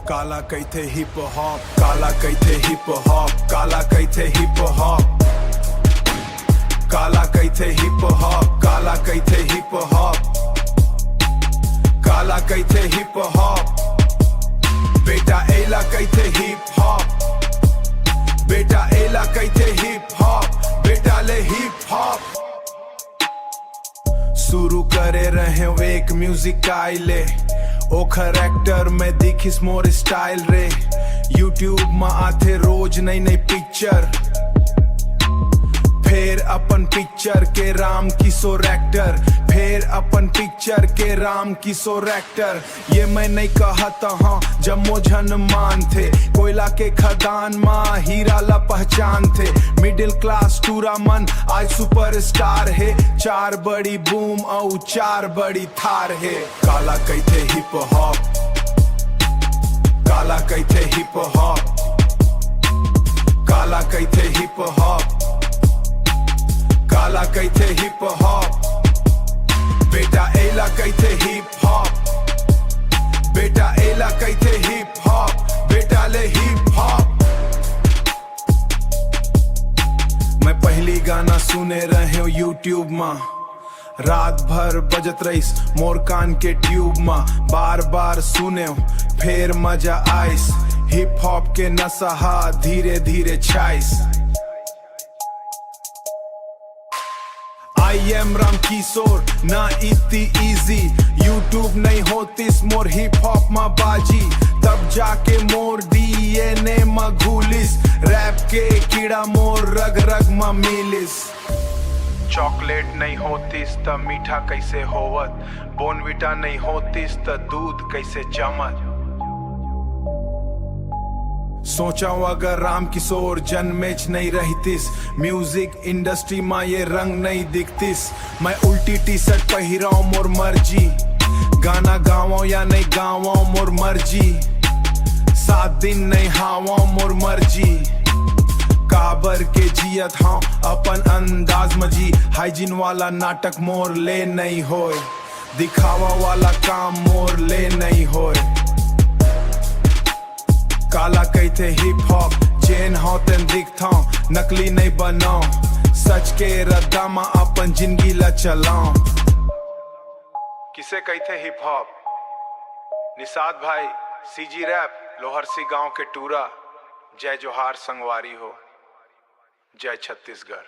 काला कहते hip hop, काला कहते हिप हॉप, काला कहते हिप हॉप, काला कहते हिप हॉप, काला कहते हिप हॉप, काला कहते हिप हॉप, बेटा एला कहते हिप हॉप, बेटा एला कहते हिप हॉप, बेटा ले हिप हॉप। शुरू करे रहे एक म्यूजिक आइले, ओखर एक्टर में दिखिस मोर स्टाइल रे। यूट्यूब में आते रोज नई नई पिक्चर, फिर अपन पिक्चर के राम किशोर एक्टर, फिर अपन पिक्चर के राम किशोर एक्टर। ये मैं नहीं कहता हाँ जम्मो जन मान थे, कोयला के खदान माँ हीरा ला पहचान थे। मिडिल क्लास टूरा मन आज सुपरस्टार है, 4 बड़ी बूम और 4 बड़ी थार है। काला कहते हिप हॉप, काला कहते हिप हॉप, काला कहते हिप हॉप, काला कहते हिप हॉप, बेटा एला कहते हिप हॉप, बेटा एला कहते हिप हॉप, बेटा ले हिप हॉप। मैं पहली गाना सुने रहे हूँ यूट्यूब में, रात भर बजत रहीस मोर कान के ट्यूब में। बार बार सुने फिर मजा आइस, हिप हॉप के नशा धीरे धीरे छाइस। आई एम राम किशोर ना इतनी इजी, यूट्यूब नहीं होतीस मोर हिप हॉप मा बाजी। तब जाके मोर डीएनए मा घुलिस, रैप के कीड़ा मोर रग रग मा मिलिस। चॉकलेट नहीं होतीस त मीठा कैसे होवत, बोनविटा नहीं होतीस त दूध कैसे जमत। सोचा अगर राम किशोर जन्मेच नहीं रहतीस, म्यूजिक इंडस्ट्री में ये रंग नहीं दिखतीस। मैं उल्टी टी शर्ट पहिराऊं मोर मर्जी, गाना गावां या नहीं गावां मोर मर्जी, 7 दिन नहीं हावां मोर मर्जी। काबर के जियत हाँ अपन अंदाज में जी, हाइजीन वाला नाटक मोर ले नहीं होए, दिखावा वाला काम मोर ले नहीं होए। काला कहते हिप हॉप, चेन हो तेन दिखता नकली नहीं बनाओ, सच के रद्दा में अपन जिंदगी ला चलाओ। किसे कहते हिप हॉप? निषाद भाई, सीजी रैप, लोहरसी गांव के टूरा। जय जोहार संगवारी हो, जय छत्तीसगढ़।